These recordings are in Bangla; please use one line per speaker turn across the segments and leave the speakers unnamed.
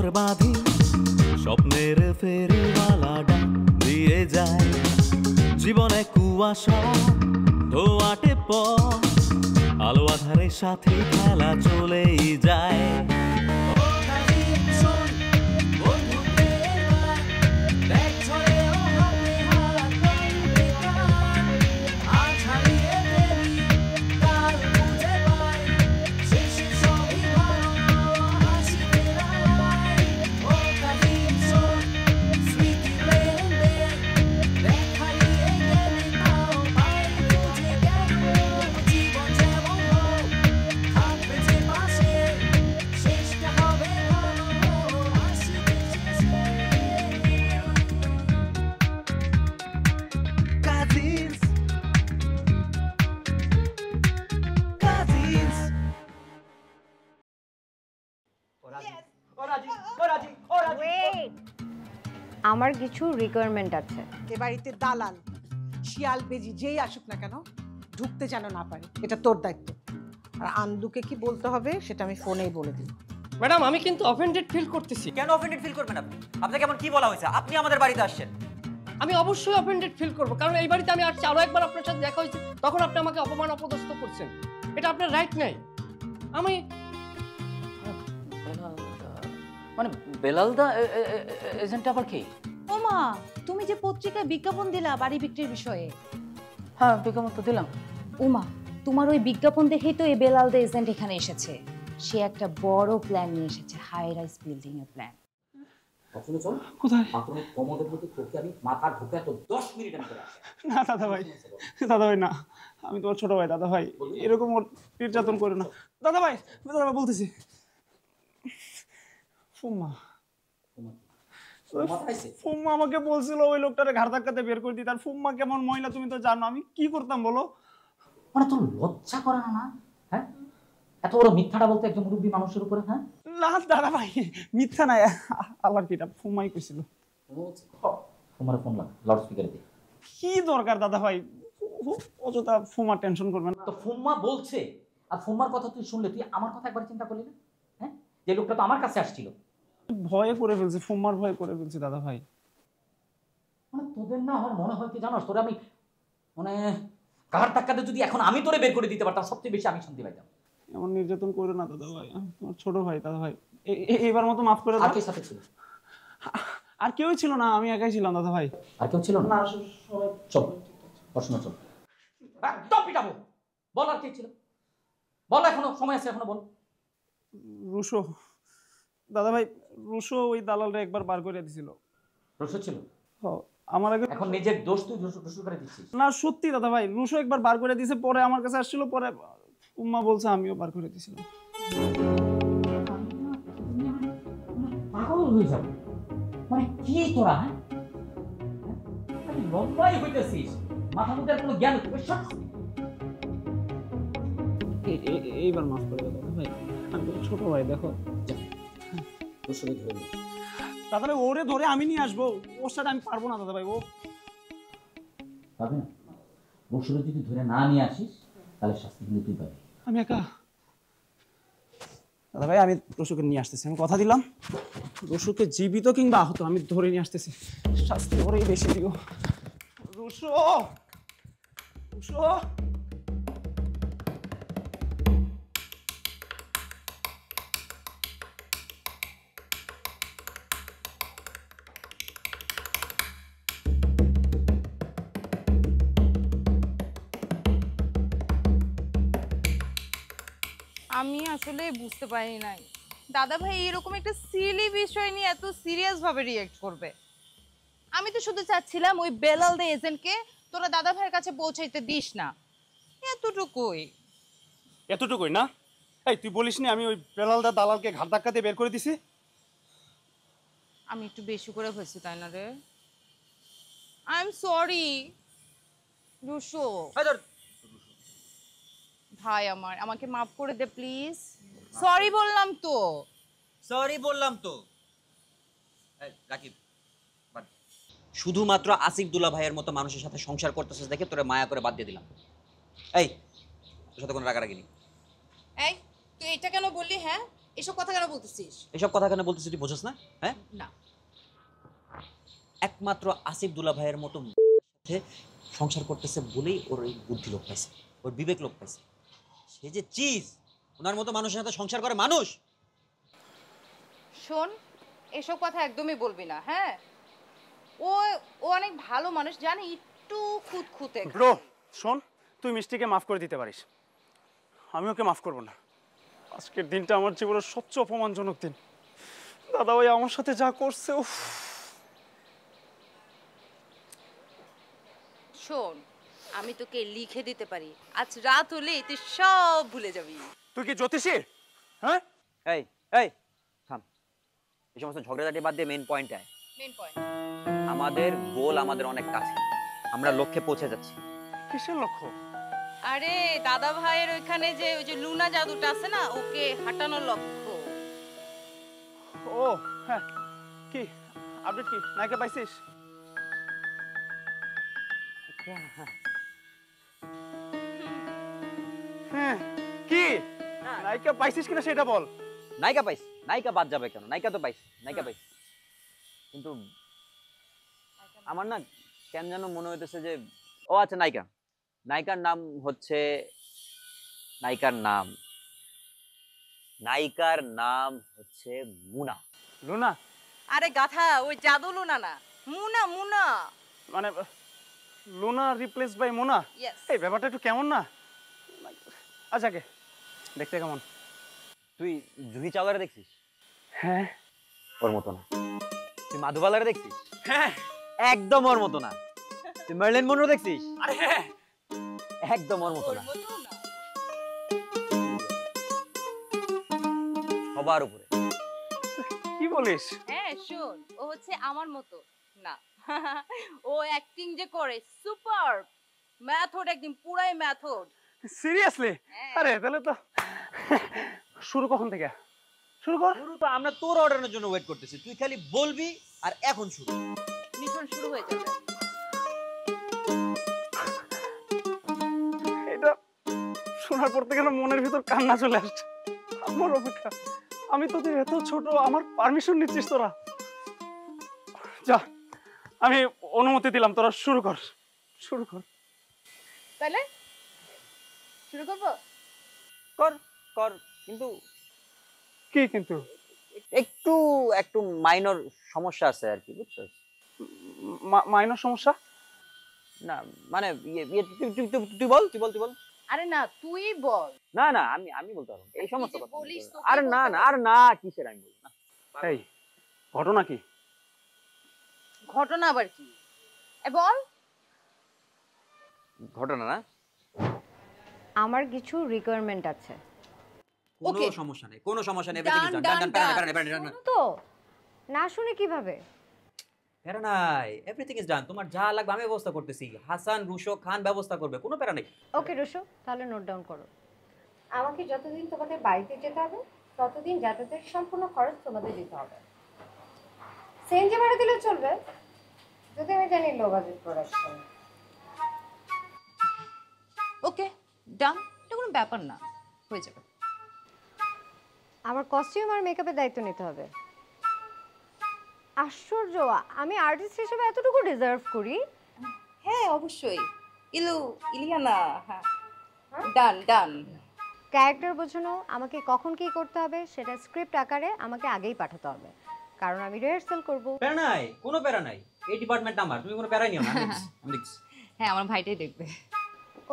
মোর বাঁধি স্বপ্নের ফেরিওয়ালাটা দিয়ে যায় জীবনে কুয়াশা ধোয়াটে পথ আলো আধারের সাথে খেলা চলেই যায়
আমার কিছু রিকোয়ারমেন্ট আছে।
এ বাড়িতে দালাল শিয়াল বেজি যেই আসুক না কেন ঢুকতে যেন না পারে, এটা তোর দায়িত্ব। আর আন্দুকে কি বলতে হবে সেটা আমি ফোনেই বলে দিই।
ম্যাডাম আমি কিন্তু অফেন্ডেড ফিল করতেছি।
কেন অফেন্ডেড ফিল করবেন আপনি? আপনাকে কেমন কি বলা হয়েছে? আপনি আমাদের বাড়িতে আসছেন।
আমি অবশ্যই অফেন্ডেড ফিল করব, কারণ এই বাড়িতে আমি আসছি, আরো একবার আপনার সাথে দেখা হয়েছে, তখন আপনি আমাকে অপমান অপদস্থ করছেন। এটা আপনার রাইট নাই। আমি
মানে বেলালদা এজেন্ট আবার কি?
ওমা, তুমি যে পত্রিকায় বিজ্ঞাপন দিলা বাড়ি বিক্রির বিষয়ে।
হ্যাঁ বিজ্ঞাপন তো দিলাম।
ওমা, তোমার ওই বিজ্ঞাপন দেখেই তো এই বেলালদা এজেন্ট এখানে এসেছে। সে একটা বড় প্ল্যান নিয়ে এসেছে, হাই রাইজ বিল্ডিং এর প্ল্যান।
কখনো চল
কোথায়?
মাত্র কমোডের মধ্যে তোকে আমি মাথা ঢোকা তো 10 মিনিট আমি করে আসি।
না দাদা ভাই না, আমি তোমার ছোট ভাই। দাদা ভাই এরকম নির্যাতন করে না। দাদা ভাই বলতেছি। ফুম্মা আমাকে বলছিল ওই লোকটারে ঘাড় ধাক্কাতে বের করে দিই। তার ফুম্মা কেমন মহিলা তুমি তো জানো, আমি কি করতাম বলো?
মানে তোর লজ্জা করে না? হ্যাঁ, এত বড় মিথ্যাটা বলতে একজন মুরব্বী মানুষের উপরে? হ্যাঁ
না দাদা ভাই মিথ্যা নাই, আল্লাহর কিতাব ফুম্মাই কইছিল।
তোমার ফোন লাগ লাউড স্পিকারে দে।
কি দরকার দাদা ভাই, অযথা ফুম্মা টেনশন করবেন না।
তো ফুম্মা বলছে, আর ফুম্মার কথা তুই শুনলে তুই আমার কথা একবার চিন্তা করলি না? হ্যাঁ, যে লোকটা তো আমার কাছে আসছিল।
ভয়ে করে ফেলছি, ফুম্মার ভয়ে করে ফেলছি দাদা ভাই।
মানে তোদের না আমার মনে হয় কি জানোস, তোরে আমি মানে কার টাকাতে যদি এখন আমি তোরে বের করে দিতে পারতাম সবচেয়ে বেশি আমি শান্তি পাইতাম।
এমন নির্যাতন করো না দাদা ভাই, তোমার ছোট ভাই দাদা ভাই, এইবার মতো মাফ করে দাও।
আর কে সাথে ছিল?
আর কেউই ছিল না, আমি একাই ছিলাম দাদা ভাই।
আর কেউ ছিল না?
সবাই
চল পড়াশোনা চল, একদম পিটাবো। বল আর কে ছিল, বল, এখনো সময় আছে, এখনো বল।
রুশো দাদা ভাই, রুশো ওই দালালটা একবার বার করে দিছিল।
রুশো ছিল?
আমার আগে।
এখন নিজের দোষ তুই রুশো করে দিচ্ছিস?
না সত্যি দাদা ভাই, রুশো একবার বার করে দিয়েছে, পরে আমার কাছে আসছিল, পরে উম্মা বলছে আমিও বার করে দিয়েছিলাম।
পাগল হয়ে যাবে মানে কি তোরা? হ্যাঁ লম্বাই হইতেছিস, মাথা মধ্যে কোনো জ্ঞান।
এইবার মাফ করে দাদা ভাই, আমি ছোট ভাই। দেখো দাদা ভাই, ওরে ধরে আমি নিয়ে আসবো, ওর সাথে আমি পারবো না দাদা ভাই। ও
পাবে না? বসুরে যদি ধরে না নিয়ে আসিস তাহলে শাস্তি কিন্তু তুই পাবি।
আমি একা। দাদা ভাই আমি রসুকে নিয়ে আসতেছি, আমি কথা দিলাম। রসুকে জীবিত কিংবা আহত আমি ধরে নিয়ে আসতেছি, শাস্তি ওরেই বেশি দিও। রসু রসু
আমি আসলে বুঝতে পারি নাই দাদা ভাই এরকম একটা সিলি বিষয় নিয়ে এত সিরিয়াস ভাবে রিঅ্যাক্ট করবে। আমি তো শুধু চাচ্ছিলাম ওই বেলাল দে এজেন্টকে তোরা দাদা ভাইয়ের কাছে পৌঁছাইতে দিস না,
এতটুকুই না? এই তুই বলিস নি আমি ওই বেলালদা দালালকে ঘাট ধাক্কাতে বের করে দিছি?
আমি একটু বেশি করে ফেলছি তাই না রে? আই এম সরি রুশো ভাই, আমাকে মাফ করে দে প্লিজ। সরি বললাম তো।
রাকিব, শুধুমাত্র আসিফ দুলা ভাইয়ের মতো মানুষের সাথে সংসার করতেছিস দেখে তোরে মায়া করে বাদ দিয়ে দিলাম। এই তোর সাথে কোনো রাগারাগি নেই।
এই তুই এটা কেন বললি? হ্যাঁ এসব কথা কেন বলতেছিস?
এসব কথা কেন বলতেছিস তুই বোঝাস না? হ্যাঁ,
না।
একমাত্র আসিফ দুলা ভাইয়ের মতো সাথে সংসার করতেছে বলেই ওর এই বুদ্ধি লোপ পাইছে, ওর বিবেক লোপ পাইছে। সে যে চিজ, ওনার মতো মানুষের সাথে সংসার করে মানুষ।
শোন, এসব কথা একদমই বলবি না, হ্যাঁ? ও ও অনেক ভালো মানুষ, জানি একটু খুঁতখুঁতে।
ব্রো শোন, তুই মিষ্টিকে মাফ করে দিতে পারিস, আমি ওকে মাফ করবো না। আজকের দিনটা আমার জীবনের সবচেয়ে অপমানজনক দিন। দাদা ভাই আমার সাথে যা করছে, উফ।
শোন, আমি তোকে লিখে দিতে পারি, আজ রাত হলেই তুই সব ভুলে যাবি।
তুই কি জ্যোতিষী? হ্যাঁ,
এই এই থাম, এই সমস্ত ঝগড়াঝাটি বাদ দিয়ে মেইন পয়েন্ট আয়।
Main point.
আমাদের গোল আমাদের অনেক কাছে, আমরা লক্ষ্যে পৌঁছে যাচ্ছি।
কিসের লক্ষ্য?
আরে দাদা ভাইয়ের ওইখানে যে ওই যে লুনা জাদুটা আছে না, ওকে হাঁটানোর লক্ষ্য।
ও হ্যাঁ, কি আপডেট? কি নায়িকা পাইছিস? হ্যাঁ, কি নায়িকা পাইছিস কিনা সেটা বল।
নায়িকা পাইস, নায়িকা বাদ যাবে কেন? নায়িকা তো পাইস, নায়িকা পাইস, কিন্তু আমার না কেন যেন মনে হইতেছে যে ও আচ্ছা নায়িকা, নায়িকার নাম হচ্ছে, নায়িকার নাম হচ্ছে মুনা।
লুনা?
আরে গাধা, ওই জাদু লুনা না, মুনা মুনা।
মানে Luna replace by Mona?
Yes.
এই ব্যাপারটা একটু কেমন না? আচ্ছা কে দেখতে কেমন?
তুই জুহি চাওলারে দেখছিস?
হ্যাঁ।
ওর মতো না। তুই মাধুবালারে দেখছিস?
হ্যাঁ।
একদম ওর মতো না। তুই মার্লিন মনরো দেখছিস?
আরে হ্যাঁ,
একদম ওর মতো না। সবার উপরে।
কি বলিস?
হ্যাঁ শোন, ও হচ্ছে আমার মতো না। ও অ্যাক্টিং যে করে সুপার, মেথড একদম পুরাই মেথড।
সিরিয়াসলি? আরে তাহলে তো শুরু কখন থেকে? শুরু কর।
শুরু তো আমরা তোর অর্ডারের জন্য ওয়েট করতেছি, তুই খালি বলবি আর এখন শুরু।
মিশন শুরু হয়ে যাবে।
এটা শোনার পর থেকে না মনের ভিতর কান্না চলে আসছে। আমার অপেক্ষা, আমি তোদের এত ছোট, আমার পারমিশন নিচ্ছিস তোরা? যা, আমি অনুমতি দিলাম, তোরা শুরু কর, শুরু কর।
তাহলে শুরু করবো?
কর কর, কিন্তু
কি কিন্তু?
একটু একটু মাইনর সমস্যা আছে আর কি, বুঝছিস?
মাইনর সমস্যা?
না মানে তুই বল, তুই বল।
আরে না, তুই বল।
না না, আমি বলতে পারবো এই সমস্ত
তুই যে
কথা।
বলিস তোকে
আরে না
বলতে
না, আর না কিসের আমি বলবো না।
এই ঘটনা কি?
ঘটনা আবার কি? বল।
ঘটনা না,
আমার কিছু রিকোয়ারমেন্ট আছে।
কোনো
Okay.
সমস্যা নেই, কোনো সমস্যা নেই।
Done, done, done.
শোনো তো, না শুনে কিভাবে?
প্যারা নাই, এভরিথিং ইজ ডান। তোমার যা লাগবে আমি ব্যবস্থা করতেছি। হাসান, রুশো, খান ব্যবস্থা করবে, কোনো প্যারা নেই।
ওকে রুশো, তাহলে নোট ডাউন করো। আমাকে যতদিন তোমাদের বাড়িতে যেতে হবে ততদিন যাতায়াতের সম্পূর্ণ খরচ তোমাদের দিতে হবে। সিএনজি ভাড়া দিলেও চলবে, যদি আমি জানি লো বাজেট প্রোডাকশন।
ওকে ডান, এটা কোনো ব্যাপার না, হয়ে যাবে।
আমার কস্টিউম আর মেকআপের দায়িত্ব নিতে হবে। আশ্চর্য, আমি আর্টিস্ট হিসেবে এতটুকু ডিজার্ভ করি?
হ্যাঁ অবশ্যই। ইলিয়ানা, হ্যাঁ ডান ডান।
ক্যারেক্টার বোঝানো, আমাকে কখন কী করতে হবে সেটা স্ক্রিপ্ট আকারে আমাকে আগেই পাঠাতে হবে, কারণ আমি রিহার্সাল করব।
প্যারা নাই, কোনো প্যারা নাই। এই ডিপার্টমেন্ট আমার, তুমি কোনো প্যারাই নিও না। আমি দেখছি।
হ্যাঁ আমার ভাইটাই দেখবে।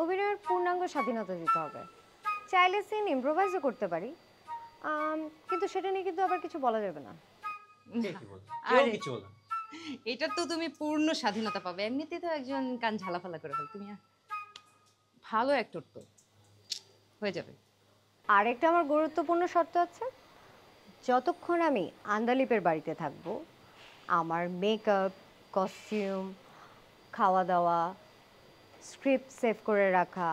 অভিনয়ের পূর্ণাঙ্গ স্বাধীনতা দিতে হবে। চাইলে সিন ইমপ্রোভাইজও করতে পারি, কিন্তু সেটা নিয়ে কিন্তু আবার কিছু বলা যাবে না।
কে কি বলবে? কেউ কিছু বলবে না।
এটা তো তুমি পূর্ণ স্বাধীনতা পাবে, এমনিতেই তো একজন কান ঝালাফালা করে ফেল তুমি। ভালো অ্যাক্টর তো, হয়ে যাবে।
আরেকটা আমার গুরুত্বপূর্ণ শর্ত আছে, যতক্ষণ আমি আন্দালিপের বাড়িতে থাকব আমার মেকআপ, কস্টিউম, খাওয়া দাওয়া, স্ক্রিপ্ট সেভ করে রাখা,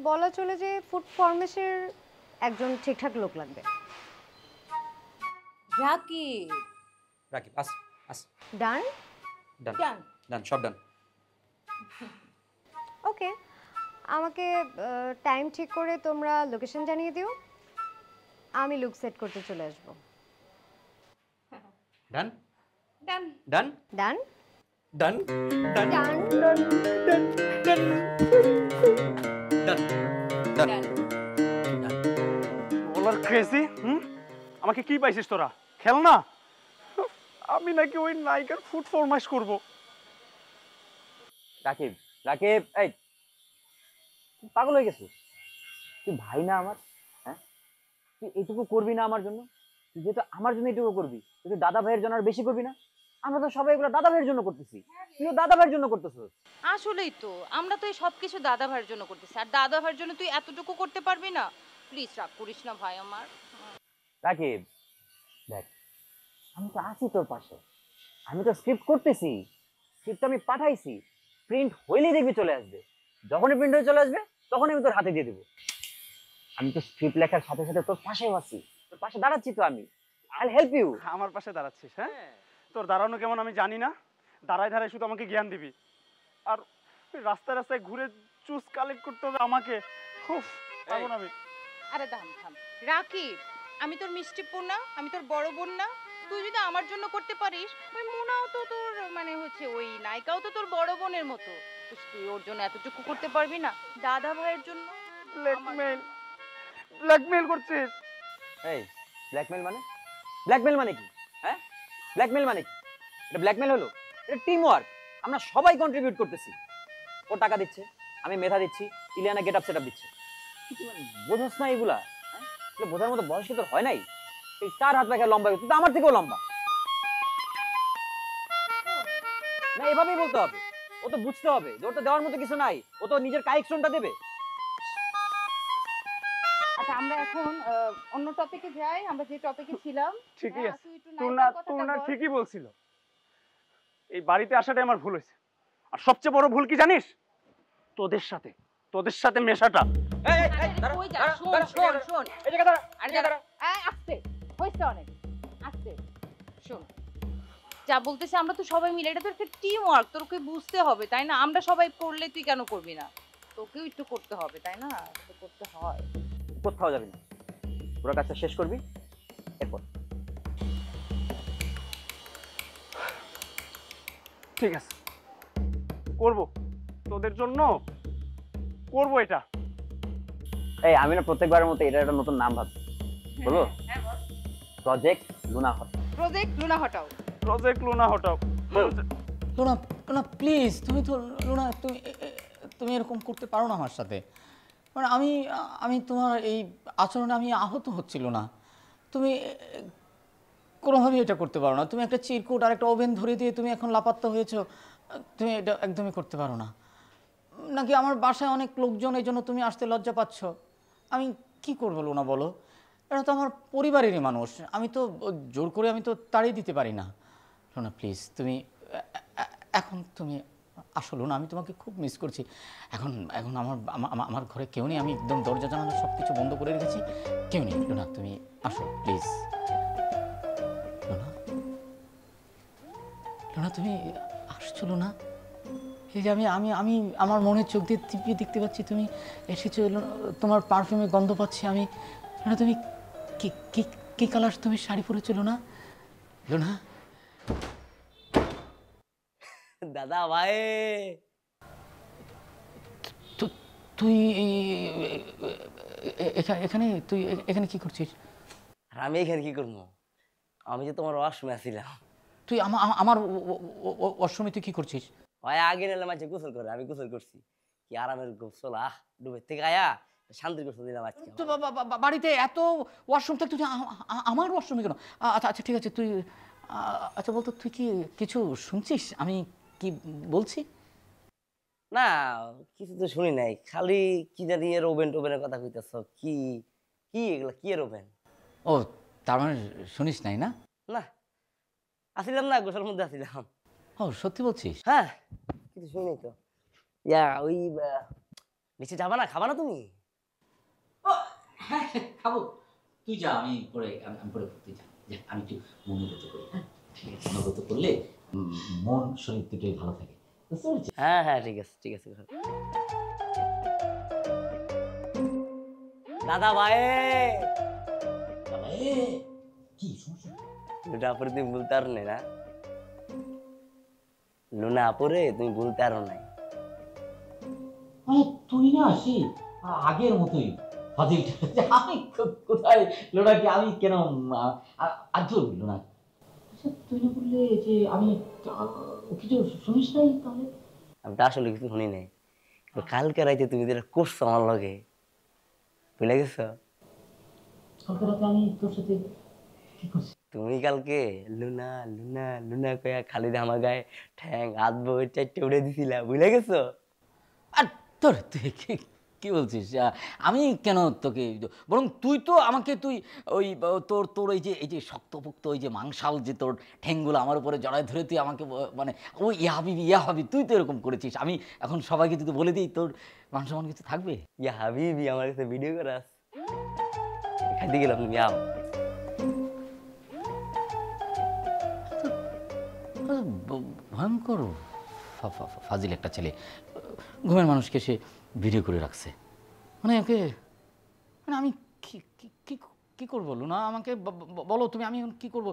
বলা চলে যে ফুড ফরমেসের একজন ঠিকঠাক লোক লাগবে।
রাকিব
রাকিব, আস
ডান?
ডান
ডান।
ডান, সব ডান।
ওকে, আমাকে টাইম ঠিক করে তোমরা লোকেশন জানিয়ে দিও। আমি লুক সেট করতে চলে আসবো।
ডান
ডান।
ডান
ডান
ডান ডান
ডান
ডান ডান ডান
ডান।
বলার ক্রেজি। আমাকে কি পাইছিস তোরা? খেলনা? আমি নাকি ওই নায়িকার ফুড ফরমাইশ করব?
রাকিব রাকিব, এই তুই পাগল হয়ে গেছিস? তুই ভাই না আমার? হ্যাঁ, তুই এইটুকু করবি না আমার জন্য? তুই যেহেতু আমার জন্য এইটুকু করবি, তুই দাদা ভাইয়ের জন্য আর বেশি করবি না? আমরা তো সবাই এগুলো দাদা ভাইয়ের জন্য করতেছি, তুইও দাদা ভাইয়ের জন্য করতেছিস।
আসলেই তো আমরা তো এই সব কিছু দাদা ভাইয়ের জন্য করতেছি, আর দাদা ভাইয়ের জন্য তুই এতটুকু করতে পারবি না? প্লিজ রাগ করিস না ভাই আমার।
রাকিব দেখ, আমি তো আছি তোর পাশে, আমি তো স্ক্রিপ্ট করতেছি, স্ক্রিপ্ট আমি পাঠাইছি, প্রিন্ট হইলেই দেখবি চলে আসবে। যখনই প্রিন্ট হয়ে চলে আসবে তখনই আমি তোর হাতে দিয়ে দেবো। আমি তো স্ক্রিপ্ট লেখার সাথে সাথে তোর পাশেও আছি, তোর পাশে দাঁড়াচ্ছি তো আমি। I will help you.
আমার পাশে দাঁড়াচ্ছিস? হ্যাঁ, তোর দাঁড়ানো কেমন আমি জানি না, দাঁড়ায় দাঁড়ায় শুধু আমাকে জ্ঞান দিবি, আর রাস্তায় রাস্তায় ঘুরে চুজ কালেক্ট করতে হবে আমাকে। উফ, পারবো না আমি।
আরে থাম থাম রাকিব, আমি তোর মিষ্টি বোন না, আমি তোর বড় বোন না? তুই যদি আমার জন্য করতে পারিস, ওই মুনাও তো তোর মানে হচ্ছে ওই নায়িকাও তো তোর বড় বোনের মতো, তুই ওর জন্য এতটুকু করতে পারবি না? দাদা ভাইয়ের জন্য
ব্ল্যাকমেল, ব্ল্যাকমেল করছিস?
এই ব্ল্যাকমেল মানে? ব্ল্যাকমেল মানে কি? হ্যাঁ, ব্ল্যাকমেল মানে কি? এটা ব্ল্যাকমেল হলো? এটা টিম ওয়ার্ক, আমরা সবাই কন্ট্রিবিউট করতেছি। ও টাকা দিচ্ছে, আমি মেধা দিচ্ছি, Ileana get up set up দিচ্ছে। বোঝাস না এগুলা? হ্যাঁ, এগুলো বোঝার মতো বয়স কি তোর হয় নাই? এই 4 হাত পাখা লম্বা, তুই তো আমার থেকেও লম্বা। না, এভাবেই বলতে হবে, ও তো বুঝতে হবে যে ওর তো দেওয়ার মতো কিছু নাই, ও তো নিজের কালেকশনটা দেবে।
আচ্ছা আমরা এখন অন্য টপিকে যাই, আমরা যে টপিকে ছিলাম।
ঠিকই
হ্যাঁ,
আছে,
তুই একটু
তোর না
নায়িকার কথাটা
তোর না
বল।
ঠিকই বলছিল। এই বাড়িতে আসাটাই আমার ভুল হয়েছে, আর সবচেয়ে বড় ভুল কি জানিস? তোদের সাথে, তোদের সাথে মেশাটা।
এই এই
আরে,
দাঁড়া,
কই যা?
দাঁড়া,
শোন,
দাঁড়া,
শোন, শোন।
এই জায়গা দাঁড়া,
আরে
এই জায়গা দাঁড়া।
আস্তে হইছে অনেক, আস্তে শোন। যা বলতেছি আমরা তো সবাই মিলে, এটা তো একটা টিম ওয়ার্ক, তোকে বুঝতে হবে তাই না? আমরা সবাই করলে তুই কেন করবি না? তোকেও একটু করতে হবে তাই না? তো করতে হয়।
কোথাও যাবি না, পুরো কাজটা শেষ করবি, এরপর।
ঠিক আছে, করব, তোদের জন্য করব এটা।
এই আমি না প্রত্যেকবারের মতো এটা একটা নতুন নাম ভাবছি, বলো?
হ্যাঁ বল।
প্রজেক্ট লুনা হট।
প্রজেক্ট লুনা হটাও।
প্রজেক্ট লুনা হটাও।
লুনা, লুনা প্লিজ, তুমি তো লুনা, তুমি এরকম করতে পারো না আমার সাথে। মানে আমি তোমার এই আচরণে আমি আহত হচ্ছিল না। তুমি কোনোভাবেই এটা করতে পারো না। তুমি একটা চিরকুট আর একটা ওভেন ধরে দিয়ে তুমি এখন লাপাত্তা হয়েছো, তুমি এটা একদমই করতে পারো না। নাকি আমার বাসায় অনেক লোকজন, এই জন্য তুমি আসতে লজ্জা পাচ্ছ? আমি কি করবো লুনা বলো? এটা তো আমার পরিবারেরই মানুষ, আমি তো জোর করে আমি তো তাড়িয়ে দিতে পারি না। লুনা প্লিজ, তুমি এখন তুমি আসলো না, আমি তোমাকে খুব মিস করছি। এখন এখন আমার ঘরে কেউ নেই, আমি একদম দরজা জানালা সব কিছু বন্ধ করে রেখেছি, কেউ নেই। লুনা তুমি আসো প্লিজ। লুনা, লুনা তুমি আসছো না? এই যে আমি আমি আমি আমার মনের চোখ দিয়ে টিপিয়ে দেখতে পাচ্ছি তুমি এসেছো, তোমার পারফিউমে গন্ধ পাচ্ছি আমি। লুনা তুমি কি কালার তুমি শাড়ি পরেছো লুনা? লুনা
দাদা ভাই,
তুই এখানে, তুই এখানে কি করছিস?
আর আমি এখানে কি করবো? আমি যে তোমার ওয়াশরুমে আসছিলাম।
তুই আমার অসময় তুই কি করছিস?
ভাই আগে নিলাম, মাঝে গোসল করে, আমি গোসল করছি। কি আরামের গোসল, ডুবের থেকে আয়া শান্তির গোসল দিলাম আজকে।
তো বাড়িতে এত ওয়াশরুম থাকতে তুই আমার ওয়াশরুমে কেন? আচ্ছা আচ্ছা ঠিক আছে, তুই আচ্ছা বলতো তুই কি কিছু শুনছিস আমি কি বলছি?
না, কিছু তো শুনি নাই, খালি কি জানি এর ওভেন টোভেনের কথা কইতেছ। কি কি এগুলা, কি এর ওভেন?
ও তার মানে শুনিস নাই না?
না, আসিলাম না, গোসলের মধ্যে আসিলাম।
ও সত্যি বলছিস?
হ্যাঁ, কিছু শুনি নাই তো। ইয়া ওই নিচে যাবা না, খাবা না তুমি?
হ্যাঁ খাবো, তুই যা, আমি পরে তুই যা, আমি একটু মনোগত করি। হ্যাঁ ঠিক আছে, মনোগত করলে মন শরীর দুটোই ভালো থাকে।
হ্যাঁ হ্যাঁ ঠিক আছে ঠিক আছে। দাদা ভাই,
কি সমস্যা?
লুনা আপুরে তুমি বলতে পারো না? লুনা আপুরে তুমি বলতে পারো নাই?
তুই না সে আগের মতোই ফাজিল। আমি কোথায় লোনাকে আমি কেন আধ্য লোনা? তুই না বললে যে আমি কিছু শুনিস নাই? তাহলে
আমি তো আসলে কিছু শুনি নাই। কালকে রাইতে তুমি যেটা করছো আমার লগে, ভুলে গেছো?
কালকে রাতে আমি তোর সাথে কি করছি?
তুমি কালকে লুনা লুনা লুনা কয়া খালি আমার গায়ে ঠ্যাং হাত বই চারটে উড়ে দিছিলা, ভুলে গেছো?
আর তোর তুই কি বলছিস? আমি কেন তোকে, বরং তুই তো আমাকে তুই ওই তোর তোর এই যে শক্তপোক্ত ওই যে মাংসাল যে তোর ঠ্যাংগুলো আমার উপরে জড়ায় ধরে তুই আমাকে মানে ও ইয়া হাবি তুই তো এরকম করেছিস। আমি এখন সবাইকে যদি বলে দিই তোর মান সম্মান কিছু থাকবে?
ইয়া হাবিবি আমার কাছে ভিডিও করাস, খাইতে গেলাম যাও।
ভয়ঙ্কর ফাজিল একটা ছেলে, ঘুমের মানুষকে সে ভিডিও করে রাখছে। মানে ওকে মানে আমি কি করবো লুনা? আমাকে বলো তুমি, আমি এখন কী করবো?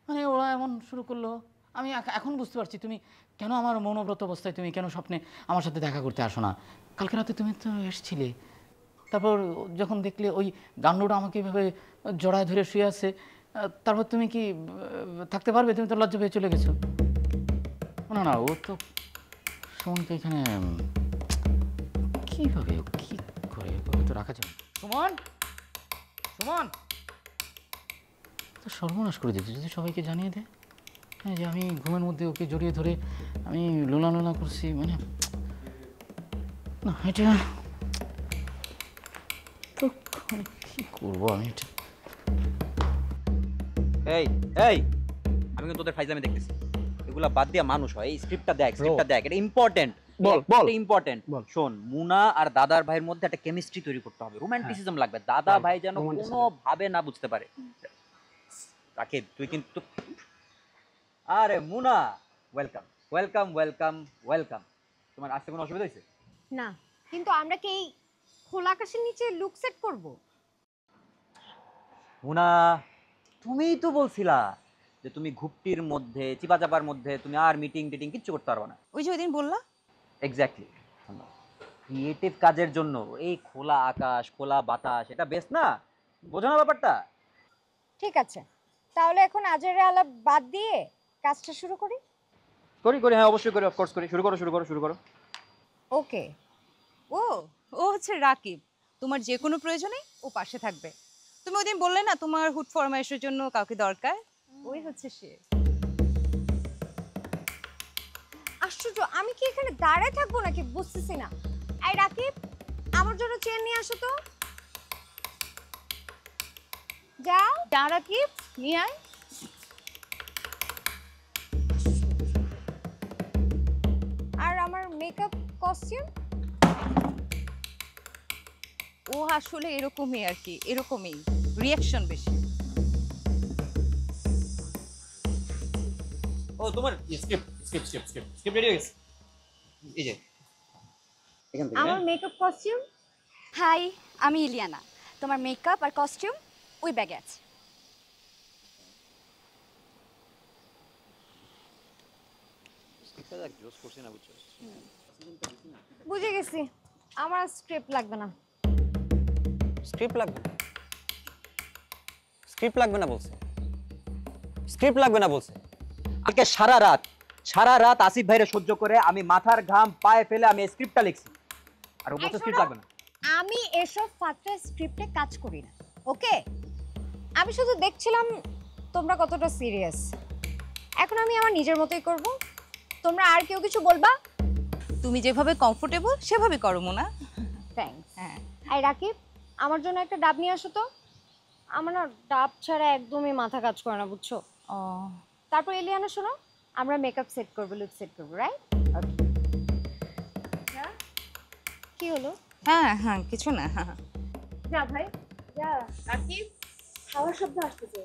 মানে ওরা এমন শুরু করলো, আমি এখন বুঝতে পারছি তুমি কেন আমার মনোব্রত অবস্থায় তুমি কেন স্বপ্নে আমার সাথে দেখা করতে আসো না। কালকে রাতে তুমি তো এসেছিলে, তারপর যখন দেখলে ওই গান্ডুটা আমাকে এভাবে জড়ায় ধরে শুয়ে আছে, তারপর তুমি কি থাকতে পারবে? তুমি তো লজ্জা পেয়ে চলে গেছো। না না, ও তো সুমনকে এখানে কীভাবে কী করে তো রাখা যাবে? সুমন সুমন তো সর্বনাশ করে দিয়েছে। যদি সবাইকে জানিয়ে দেয় হ্যাঁ যে আমি ঘুমের মধ্যে ওকে জড়িয়ে ধরে আমি লোলা লোলা করছি, মানে না এটা তো কী করবো আমি এটা?
এই এই আমি কিন্তু তোদের ফাইজলামি দেখতেছি, এগুলা বাদ দিয়া মানুষ হয়। এই স্ক্রিপ্টটা দেখ, এটা ইম্পর্টেন্ট। বল ইম্পর্টেন্ট। শোন, মুনা আর দাদার ভাইয়ের মধ্যে একটা কেমিস্ট্রি তৈরি করতে হবে, রোমান্টিসিজম লাগবে। দাদা ভাই যেন কোনো ভাবে না বুঝতে পারে। রাকিব তুই কিন্তু, আরে মুনা ওয়েলকাম ওয়েলকাম ওয়েলকাম ওয়েলকাম। তোমার আসতে কোনো অসুবিধা হয়েছে?
না, কিন্তু আমরা কি এই খোলা আকাশের নিচে লুক সেট করব?
মুনা তুমিই তো বলছিলা যে তুমি ঘুপটির মধ্যে চিপাচাপার মধ্যে তুমি আর মিটিং টিটিং কিচ্ছু করতে পারবে না।
ওই যে ওইদিন বললা।
এক্স্যাক্টলি। ক্রিয়েটিভ কাজের জন্য এই খোলা আকাশ খোলা বাতাস এটা বেস্ট না? বোঝো না ব্যাপারটা?
ঠিক আছে, তাহলে এখন আজের আলাপ বাদ দিয়ে কাজটা শুরু করি।
করি হ্যাঁ অবশ্যই করি, অফকোর্স করি। শুরু করো।
ওকে।
ও ও হচ্ছে রাকিব, তোমার যে কোনো প্রয়োজনে ও পাশে থাকবে। তুমি ওইদিন বললে না তোমার হুট ফরমাইশের জন্য কাউকে দরকার, ওই হচ্ছে সে।
আশ্চর্য, আমি কি এখানে দাঁড়ায় থাকবো নাকি বুঝতেছি না। এই রাকিব, আমার জন্য চেয়ার নিয়ে আসো তো। যাও।
যা রাকিব, নিয়ে আয়।
আর আমার মেকআপ কস্টিউম?
ও আসলে এরকমই আর কি, এরকমই রিঅ্যাকশন বেশি।
ও তোমার স্ক্রিপ্ট রেডি হয়ে গেছে। এই যে এখান থেকে
আমার মেকআপ কস্টিউম?
হাই, আমি ইলিয়ানা। তোমার মেকআপ আর কস্টিউম ওই ব্যাগে আছে।
বুঝে গেছি, আমার স্ক্রিপ্ট লাগবে না।
স্ক্রিপ্ট লাগবে না বলছে। আজকে সারা রাত আসিফ ভাইরে সহ্য করে আমি মাথার ঘাম পায়ে ফেলে আমি স্ক্রিপ্টটা লিখছি, আর ও বলছে স্ক্রিপ্ট লাগবে না।
আমি এসব ফাত্রা স্ক্রিপ্টে কাজ করি না, ওকে? আমি শুধু দেখছিলাম তোমরা কতটা সিরিয়াস। এখন আমি আমার নিজের মতোই করব। তোমরা আর কেউ কিছু বলবা?
তুমি যেভাবে কমফোর্টেবল সেভাবে করো মোনা।
থ্যাঙ্কস।
হ্যাঁ।
এই রাকিব, আমার জন্য একটা ডাব নিয়ে আসো তো। আমার না ডাব ছাড়া একদমই মাথা কাজ করে না, বুঝছো?
ও
তারপর এলিয়ানা শোনো, আমরা মেকআপ সেট করব, লুক সেট করব, রাইট? ওকে। কি হলো?
হ্যাঁ কিছু না।
যা ভাই যা।
রাকিব,
খাওয়ার শব্দ আসতেছে।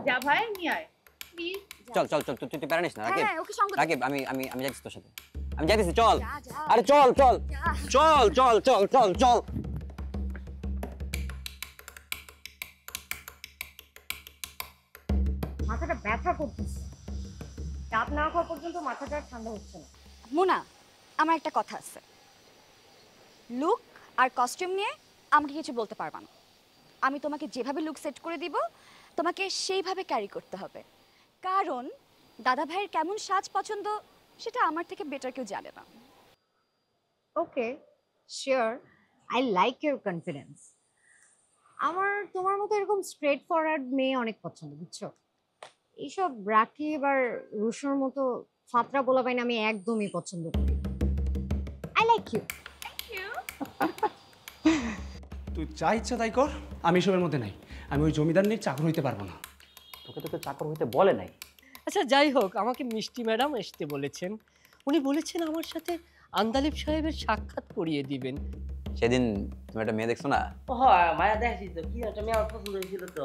যা ভাই নিয়ে আয় প্লিজ।
চল তুই প্যারা নিস না রাকিব।
হ্যাঁ, ওকে সঙ্গ দে।
রাকিব আমি যাচ্ছি তোর সাথে, আমি যাইতেছি। চল
যা।
আরে চল।
মাথাটা ব্যথা করতেছে। ডাব না খাওয়া পর্যন্ত মাথাটা ঠান্ডা হচ্ছে না।
মুনা, আমার একটা কথা আছে। লুক আর কস্টিউম নিয়ে আমাকে কিছু বলতে পারবা না। আমি তোমাকে যেভাবে লুক সেট করে দিব তোমাকে সেইভাবে ক্যারি করতে হবে, কারণ দাদা ভাইয়ের কেমন সাজ পছন্দ সেটা আমার থেকে বেটার কেউ জানে না।
Okay, sure, I like your confidence. আমার তোমার মতো এরকম স্ট্রেট ফরওয়ার্ড মেয়ে অনেক পছন্দ, বুঝছো? এইসব রাকিব আর রুশোর মতো ফাতরা বলা পাই না, আমি একদমই পছন্দ করি। I like you.
তুই যা ইচ্ছা তাই কর, আমি এসবের মধ্যে নাই। আমি ওই জমিদার নিয়ে চাকর হইতে পারবো না।
তোকে তোকে চাকর হইতে বলে নাই।
আচ্ছা যাই হোক, আমাকে মিষ্টি ম্যাডাম আসতে বলেছেন। উনি বলেছেন আমার সাথে আন্দালিব সাহেবের সাক্ষাৎ করিয়ে দিবেন।
সেদিন তুমি একটা মেয়ে দেখছো না?
ও হ্যাঁ, মায়া দেখছি তো, কি একটা মেয়ে আমার পছন্দ হয়েছিল তো।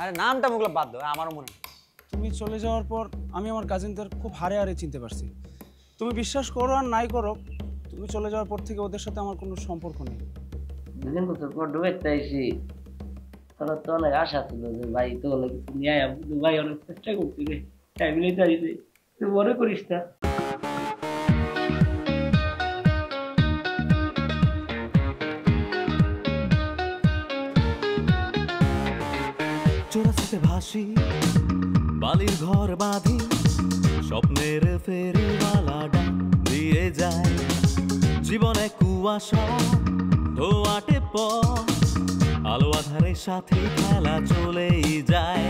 আরে নামটা মুখলা বাদ দাও, আমারও মনে নেই।
তুমি চলে যাওয়ার পর আমি আমার কাজিনদের খুব হারে হারে চিনতে পারছি। তুমি বিশ্বাস করো আর নাই করো, তুমি চলে যাওয়ার পর থেকে ওদের সাথে আমার কোনো সম্পর্ক নেই।
দুদিন বছর পর ডুবেতে আইসি, তোর তো অনেক আশা ছিল যে ভাই তো অনেক নিয়ে ভাই অনেক চেষ্টা করছি রে, টাইম নিতে আইসি, তুই মনে করিস না।
চোরাস্তে ভাসি বালির ঘর বাঁধি, স্বপ্নের ফেরিওয়ালা ডাক দিয়ে যায়। জীবনে কুয়াশা ধোয়াটে পথ, আলো আধারের সাথে খেলা চলেই যায়।